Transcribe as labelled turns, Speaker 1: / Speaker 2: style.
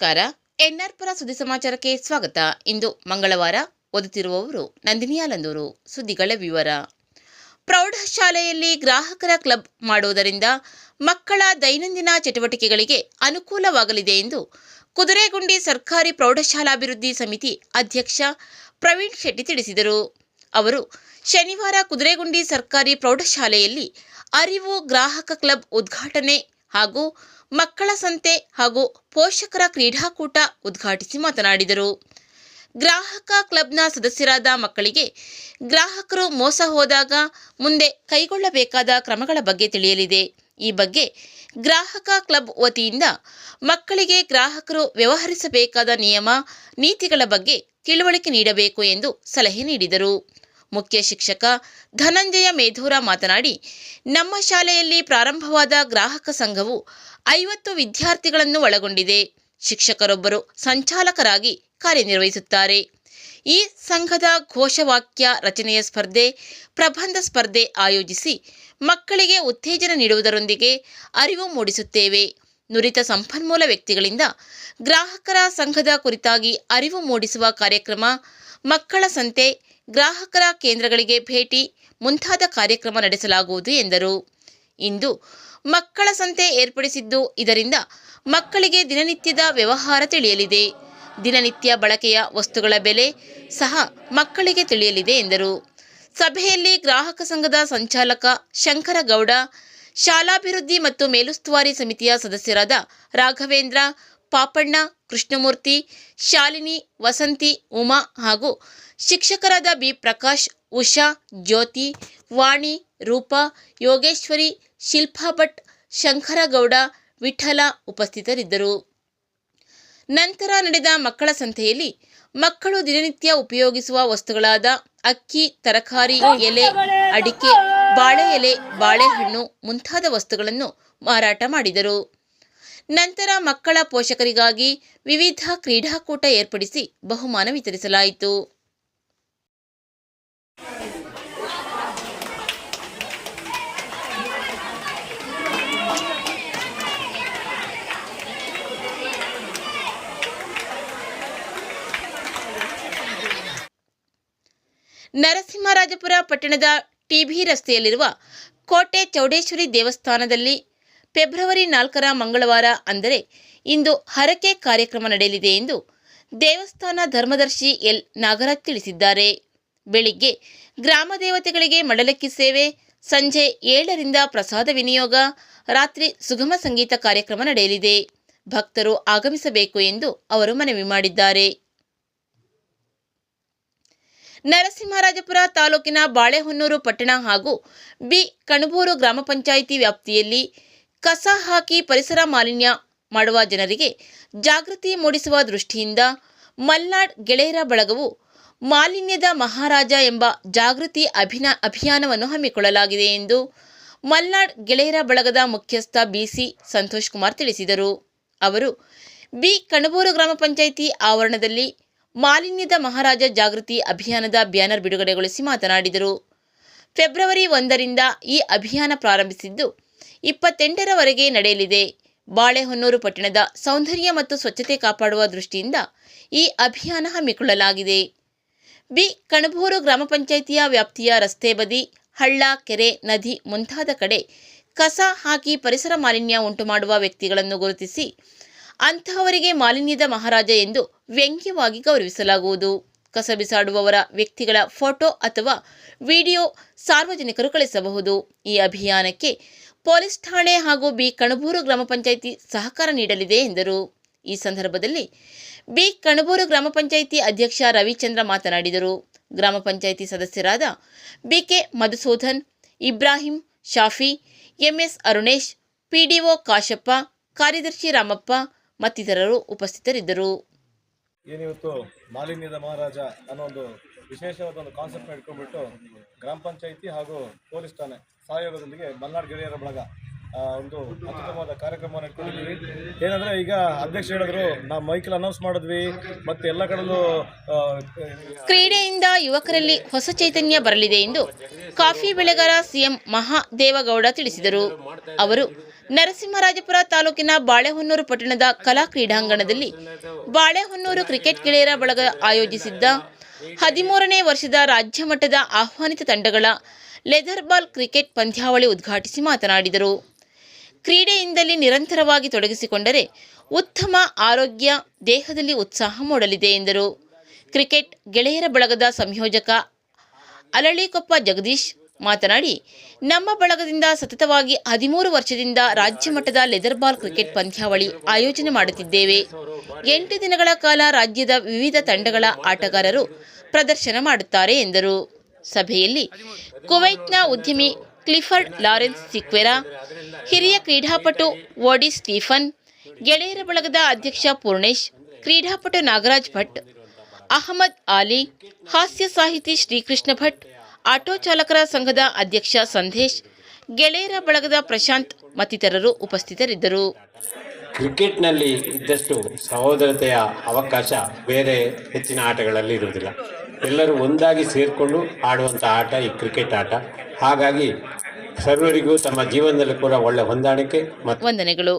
Speaker 1: ನಮಸ್ಕಾರ. ಎನ್ಆರ್ ಪರ ಸುದ್ದಿ ಸಮಾಚಾರಕ್ಕೆ ಸ್ವಾಗತ. ಇಂದು ಮಂಗಳವಾರ. ಓದುತ್ತಿರುವವರು ನಂದಿನಿ ಆಲಂದೂರು. ಸುದ್ದಿಗಳ ವಿವರ. ಪ್ರೌಢಶಾಲೆಯಲ್ಲಿ ಗ್ರಾಹಕರ ಕ್ಲಬ್ ಮಾಡುವುದರಿಂದ ಮಕ್ಕಳ ದೈನಂದಿನ ಚಟುವಟಿಕೆಗಳಿಗೆ ಅನುಕೂಲವಾಗಲಿದೆ ಎಂದು ಕುದುರೆಗುಂಡಿ ಸರ್ಕಾರಿ ಪ್ರೌಢಶಾಲಾಭಿವೃದ್ಧಿ ಸಮಿತಿ ಅಧ್ಯಕ್ಷ ಪ್ರವೀಣ್ ಶೆಟ್ಟಿ ತಿಳಿಸಿದರು. ಅವರು ಶನಿವಾರ ಕುದುರೆಗುಂಡಿ ಸರ್ಕಾರಿ ಪ್ರೌಢಶಾಲೆಯಲ್ಲಿ ಅರಿವು ಗ್ರಾಹಕ ಕ್ಲಬ್ ಉದ್ಘಾಟನೆ ಹಾಗೂ ಮಕ್ಕಳ ಸಂತೆ ಹಾಗೂ ಪೋಷಕರ ಕ್ರೀಡಾಕೂಟ ಉದ್ಘಾಟಿಸಿ ಮಾತನಾಡಿದರು. ಗ್ರಾಹಕ ಕ್ಲಬ್ನ ಸದಸ್ಯರಾದ ಮಕ್ಕಳಿಗೆ ಗ್ರಾಹಕರು ಮೋಸ ಹೋದಾಗ ಮುಂದೆ ಕೈಗೊಳ್ಳಬೇಕಾದ ಕ್ರಮಗಳ ಬಗ್ಗೆ ತಿಳಿಯಲಿದೆ. ಈ ಬಗ್ಗೆ ಗ್ರಾಹಕ ಕ್ಲಬ್ ವತಿಯಿಂದ ಮಕ್ಕಳಿಗೆ ಗ್ರಾಹಕರು ವ್ಯವಹರಿಸಬೇಕಾದ ನಿಯಮ ನೀತಿಗಳ ಬಗ್ಗೆ ತಿಳುವಳಿಕೆ ನೀಡಬೇಕು ಎಂದು ಸಲಹೆ ನೀಡಿದರು. ಮುಖ್ಯ ಶಿಕ್ಷಕ ಧನಂಜಯ ಮೇಧೂರ ಮಾತನಾಡಿ, ನಮ್ಮ ಶಾಲೆಯಲ್ಲಿ ಪ್ರಾರಂಭವಾದ ಗ್ರಾಹಕ ಸಂಘವು 50 ವಿದ್ಯಾರ್ಥಿಗಳನ್ನು ಒಳಗೊಂಡಿದೆ. ಶಿಕ್ಷಕರೊಬ್ಬರು ಸಂಚಾಲಕರಾಗಿ ಕಾರ್ಯನಿರ್ವಹಿಸುತ್ತಾರೆ. ಈ ಸಂಘದ ಘೋಷವಾಕ್ಯ ರಚನೆಯ ಸ್ಪರ್ಧೆ, ಪ್ರಬಂಧ ಸ್ಪರ್ಧೆ ಆಯೋಜಿಸಿ ಮಕ್ಕಳಿಗೆ ಉತ್ತೇಜನ ನೀಡುವುದರೊಂದಿಗೆ ಅರಿವು ಮೂಡಿಸುತ್ತೇವೆ. ನುರಿತ ಸಂಪನ್ಮೂಲ ವ್ಯಕ್ತಿಗಳಿಂದ ಗ್ರಾಹಕರ ಸಂಘದ ಕುರಿತಾಗಿ ಅರಿವು ಮೂಡಿಸುವ ಕಾರ್ಯಕ್ರಮ, ಮಕ್ಕಳ ಸಂತೆ, ಗ್ರಾಹಕರ ಕೇಂದ್ರಗಳಿಗೆ ಭೇಟಿ ಮುಂತಾದ ಕಾರ್ಯಕ್ರಮ ನಡೆಸಲಾಗುವುದು ಎಂದರು. ಇಂದು ಮಕ್ಕಳ ಸಂತೆ ಏರ್ಪಡಿಸಿದ್ದು, ಇದರಿಂದ ಮಕ್ಕಳಿಗೆ ದಿನನಿತ್ಯದ ವ್ಯವಹಾರ ತಿಳಿಯಲಿದೆ. ದಿನನಿತ್ಯ ಬಳಕೆಯ ವಸ್ತುಗಳ ಬೆಲೆ ಸಹ ಮಕ್ಕಳಿಗೆ ತಿಳಿಯಲಿದೆ ಎಂದರು. ಸಭೆಯಲ್ಲಿ ಗ್ರಾಹಕ ಸಂಘದ ಸಂಚಾಲಕ ಶಂಕರಗೌಡ, ಶಾಲಾಭಿವೃದ್ಧಿ ಮತ್ತು ಮೇಲುಸ್ತುವಾರಿ ಸಮಿತಿಯ ಸದಸ್ಯರಾದ ರಾಘವೇಂದ್ರ, ಪಾಪಣ್ಣ, ಕೃಷ್ಣಮೂರ್ತಿ, ಶಾಲಿನಿ, ವಸಂತಿ, ಉಮಾ ಹಾಗೂ ಶಿಕ್ಷಕರಾದ ಬಿ ಪ್ರಕಾಶ್, ಉಷಾ, ಜ್ಯೋತಿ, ವಾಣಿ, ರೂಪಾ, ಯೋಗೇಶ್ವರಿ, ಶಿಲ್ಪಾ ಭಟ್, ಶಂಕರಗೌಡ, ವಿಠಲ ಉಪಸ್ಥಿತರಿದ್ದರು. ನಂತರ ನಡೆದ ಮಕ್ಕಳ ಸಂತೆಯಲ್ಲಿ ಮಕ್ಕಳು ದಿನನಿತ್ಯ ಉಪಯೋಗಿಸುವ ವಸ್ತುಗಳಾದ ಅಕ್ಕಿ, ತರಕಾರಿ, ಎಲೆ, ಅಡಿಕೆ, ಬಾಳೆ ಎಲೆ, ಬಾಳೆಹಣ್ಣು ಮುಂತಾದ ವಸ್ತುಗಳನ್ನು ಮಾರಾಟ ಮಾಡಿದರು. ನಂತರ ಮಕ್ಕಳ ಪೋಷಕರಿಗಾಗಿ ವಿವಿಧ ಕ್ರೀಡಾಕೂಟ ಏರ್ಪಡಿಸಿ ಬಹುಮಾನ ವಿತರಿಸಲಾಯಿತು. ನರಸಿಂಹರಾಜಪುರ ಪಟ್ಟಣದ ಟಿಬಿ ರಸ್ತೆಯಲ್ಲಿರುವ ಕೋಟೆ ಚೌಡೇಶ್ವರಿ ದೇವಸ್ಥಾನದಲ್ಲಿ ಫೆಬ್ರವರಿ 4ರ ಮಂಗಳವಾರ ಅಂದರೆ ಇಂದು ಹರಕೆ ಕಾರ್ಯಕ್ರಮ ನಡೆಯಲಿದೆ ಎಂದು ದೇವಸ್ಥಾನ ಧರ್ಮದರ್ಶಿ ಎಲ್ ನಾಗರಾಜ್ ತಿಳಿಸಿದ್ದಾರೆ. ಬೆಳಿಗ್ಗೆ ಗ್ರಾಮ ದೇವತೆಗಳಿಗೆ ಮಡಲಕ್ಕಿ ಸೇವೆ, ಸಂಜೆ 7ರಿಂದ ಪ್ರಸಾದ ವಿನಿಯೋಗ, ರಾತ್ರಿ ಸುಗಮ ಸಂಗೀತ ಕಾರ್ಯಕ್ರಮ ನಡೆಯಲಿದೆ. ಭಕ್ತರು ಆಗಮಿಸಬೇಕು ಎಂದು ಅವರು ಮನವಿ ಮಾಡಿದ್ದಾರೆ. ನರಸಿಂಹರಾಜಪುರ ತಾಲೂಕಿನ ಬಾಳೆಹೊನ್ನೂರು ಪಟ್ಟಣ ಹಾಗೂ ಬಿ ಕಣಬೂರು ಗ್ರಾಮ ಪಂಚಾಯಿತಿ ವ್ಯಾಪ್ತಿಯಲ್ಲಿ ಕಸ ಹಾಕಿ ಪರಿಸರ ಮಾಲಿನ್ಯ ಮಾಡುವ ಜನರಿಗೆ ಜಾಗೃತಿ ಮೂಡಿಸುವ ದೃಷ್ಟಿಯಿಂದ ಮಲ್ನಾಡ್ ಗೆಳೆಯರ ಬಳಗವು ಮಾಲಿನ್ಯದ ಮಹಾರಾಜ ಎಂಬ ಜಾಗೃತಿ ಅಭಿಯಾನವನ್ನು ಹಮ್ಮಿಕೊಳ್ಳಲಾಗಿದೆ ಎಂದು ಮಲ್ನಾಡ್ ಗೆಳೆಯರ ಬಳಗದ ಮುಖ್ಯಸ್ಥ ಬಿಸಿ ಸಂತೋಷ್ ಕುಮಾರ್ ತಿಳಿಸಿದರು. ಅವರು ಬಿ ಕಣಬೂರು ಗ್ರಾಮ ಪಂಚಾಯಿತಿ ಆವರಣದಲ್ಲಿ ಮಾಲಿನ್ಯದ ಮಹಾರಾಜ ಜಾಗೃತಿ ಅಭಿಯಾನದ ಬ್ಯಾನರ್ ಬಿಡುಗಡೆಗೊಳಿಸಿ ಮಾತನಾಡಿದರು. ಫೆಬ್ರವರಿ 1ರಿಂದ ಈ ಅಭಿಯಾನ ಪ್ರಾರಂಭಿಸಿದ್ದು 28ರವರೆಗೆ ನಡೆಯಲಿದೆ. ಬಾಳೆಹೊನ್ನೂರು ಪಟ್ಟಣದ ಸೌಂದರ್ಯ ಮತ್ತು ಸ್ವಚ್ಛತೆ ಕಾಪಾಡುವ ದೃಷ್ಟಿಯಿಂದ ಈ ಅಭಿಯಾನ ಹಮ್ಮಿಕೊಳ್ಳಲಾಗಿದೆ. ಬಿ ಕಣಬೂರು ಗ್ರಾಮ ಪಂಚಾಯಿತಿಯ ವ್ಯಾಪ್ತಿಯ ರಸ್ತೆ ಬದಿ, ಹಳ್ಳ, ಕೆರೆ, ನದಿ ಮುಂತಾದ ಕಡೆ ಕಸ ಹಾಕಿ ಪರಿಸರ ಮಾಲಿನ್ಯ ಉಂಟುಮಾಡುವ ವ್ಯಕ್ತಿಗಳನ್ನು ಗುರುತಿಸಿ ಅಂತಹವರಿಗೆ ಮಾಲಿನ್ಯದ ಮಹಾರಾಜ ಎಂದು ವ್ಯಂಗ್ಯವಾಗಿ ಗೌರವಿಸಲಾಗುವುದು. ಕಸ ಬಿಸಾಡುವವರ ವ್ಯಕ್ತಿಗಳ ಫೋಟೋ ಅಥವಾ ವಿಡಿಯೋ ಸಾರ್ವಜನಿಕರು ಕಳಿಸಬಹುದು. ಈ ಅಭಿಯಾನಕ್ಕೆ ಪೊಲೀಸ್ ಠಾಣೆ ಹಾಗೂ ಬಿ ಕಣಬೂರು ಗ್ರಾಮ ಪಂಚಾಯಿತಿ ಸಹಕಾರ ನೀಡಲಿದೆ ಎಂದರು. ಈ ಸಂದರ್ಭದಲ್ಲಿ ಬಿ ಕಣಬೂರು ಗ್ರಾಮ ಪಂಚಾಯಿತಿ ಅಧ್ಯಕ್ಷ ರವಿಚಂದ್ರ ಮಾತನಾಡಿದರು. ಗ್ರಾಮ ಪಂಚಾಯಿತಿ ಸದಸ್ಯರಾದ BK Madhusudan, Ibrahim, Shafi, MS Arunesh, PDO Kashappa, ಕಾರ್ಯದರ್ಶಿ ರಾಮಪ್ಪ ಮತ್ತಿತರರು ಉಪಸ್ಥಿತರಿದ್ದರು.
Speaker 2: ಏನಿವತ್ತು ಮಾಲಿನ್ಯದ ಮಹಾರಾಜ ಅನ್ನೋ ಒಂದು ವಿಶೇಷವಾದ ಒಂದು ಕಾನ್ಸೆಪ್ಟ್ ಇಟ್ಕೊಂಡ್ಬಿಟ್ಟು ಗ್ರಾಮ ಪಂಚಾಯಿತಿ ಹಾಗೂ ಪೊಲೀಸ್ ಠಾಣೆ ಸಹಯೋಗದೊಂದಿಗೆ ಮಲ್ನಾಡ್ ಗೆಳೆಯರ ಬಳಗ ಒಂದು ಅತ್ಯುತ್ತಮವಾದ ಕಾರ್ಯಕ್ರಮವನ್ನು ಇಟ್ಕೊಂಡಿದ್ದೀವಿ. ಏನಂದರೆ ಈಗ ಅಧ್ಯಕ್ಷ ಹೇಳಿದ್ರು, ನಾವು ಮೈಕಲ್ಲಿ ಅನೌನ್ಸ್ ಮಾಡಿದ್ವಿ, ಮತ್ತು ಎಲ್ಲ ಕಡೆಯಲ್ಲೂ
Speaker 1: ಕ್ರೀಡೆಯಿಂದ ಯುವಕರಲ್ಲಿ ಹೊಸ ಚೈತನ್ಯ ಬರಲಿದೆ ಎಂದು ಕಾಫಿ ಬೆಳೆಗಾರ ಸಿಎಂ ಮಹಾದೇವಗೌಡ ತಿಳಿಸಿದರು. ಅವರು ನರಸಿಂಹರಾಜಪುರ ತಾಲೂಕಿನ ಬಾಳೆಹೊನ್ನೂರು ಪಟ್ಟಣದ ಕಲಾ ಕ್ರೀಡಾಂಗಣದಲ್ಲಿ ಬಾಳೆಹೊನ್ನೂರು ಕ್ರಿಕೆಟ್ ಗೆಳೆಯರ ಬಳಗ ಆಯೋಜಿಸಿದ್ದ 13ನೇ ವರ್ಷದ ರಾಜ್ಯ ಮಟ್ಟದ ಆಹ್ವಾನಿತ ತಂಡಗಳ ಲೆದರ್ ಬಾಲ್ ಕ್ರಿಕೆಟ್ ಪಂದ್ಯಾವಳಿ ಉದ್ಘಾಟಿಸಿ ಮಾತನಾಡಿದರು. ಕ್ರೀಡೆಯಿಂದಲೇ ನಿರಂತರವಾಗಿ ತೊಡಗಿಸಿಕೊಂಡರೆ ಉತ್ತಮ ಆರೋಗ್ಯ, ದೇಹದಲ್ಲಿ ಉತ್ಸಾಹ ಮೂಡಲಿದೆ ಎಂದರು. ಕ್ರಿಕೆಟ್ ಗೆಳೆಯರ ಬಳಗದ ಸಂಯೋಜಕ ಅಲಳಿಕೊಪ್ಪ ಜಗದೀಶ್ ಮಾತನಾಡಿ, ನಮ್ಮ ಬಳಗದಿಂದ ಸತತವಾಗಿ 13 ವರ್ಷದಿಂದ ರಾಜ್ಯ ಮಟ್ಟದ ಲೆದರ್ ಬಾಲ್ ಕ್ರಿಕೆಟ್ ಪಂದ್ಯಾವಳಿ ಆಯೋಜನೆ ಮಾಡುತ್ತಿದ್ದೇವೆ. 8 ದಿನಗಳ ಕಾಲ ರಾಜ್ಯದ ವಿವಿಧ ತಂಡಗಳ ಆಟಗಾರರು ಪ್ರದರ್ಶನ ಮಾಡುತ್ತಾರೆ ಎಂದರು. ಸಭೆಯಲ್ಲಿ ಕುವೈಟ್ನ ಉದ್ಯಮಿ ಕ್ಲಿಫರ್ಡ್ ಲಾರೆನ್ಸ್ ಸಿಕ್ವೆರಾ, ಹಿರಿಯ ಕ್ರೀಡಾಪಟು ವೋಡಿ ಸ್ಟೀಫನ್, ಗೆಳೆಯರ ಬಳಗದ ಅಧ್ಯಕ್ಷ ಪೂರ್ಣೇಶ್, ಕ್ರೀಡಾಪಟು ನಾಗರಾಜ್ ಭಟ್, ಅಹಮದ್ ಆಲಿ, ಹಾಸ್ಯ ಸಾಹಿತಿ ಶ್ರೀಕೃಷ್ಣ ಭಟ್, ಆಟೋ ಚಾಲಕರ ಸಂಘದ ಅಧ್ಯಕ್ಷ ಸಂದೇಶ್, ಗೆಳೆಯರ ಬಳಗದ ಪ್ರಶಾಂತ್ ಮತ್ತಿತರರು ಉಪಸ್ಥಿತರಿದ್ದರು.
Speaker 3: ಕ್ರಿಕೆಟ್ನಲ್ಲಿ ಇದ್ದಷ್ಟು ಸಹೋದರತೆಯ ಅವಕಾಶ ಬೇರೆ ಹೆಚ್ಚಿನ ಆಟಗಳಲ್ಲಿ ಇರುವುದಿಲ್ಲ. ಎಲ್ಲರೂ ಒಂದಾಗಿ ಸೇರಿಕೊಂಡು ಆಡುವಂಥ ಆಟ ಈ ಕ್ರಿಕೆಟ್ ಆಟ. ಹಾಗಾಗಿ ಸರ್ವರಿಗೂ ತಮ್ಮ ಜೀವನದಲ್ಲಿ ಕೂಡ ಒಳ್ಳೆಯ ಹೊಂದಾಣಿಕೆ ಮತ್ತು
Speaker 1: ವಂದನೆಗಳು.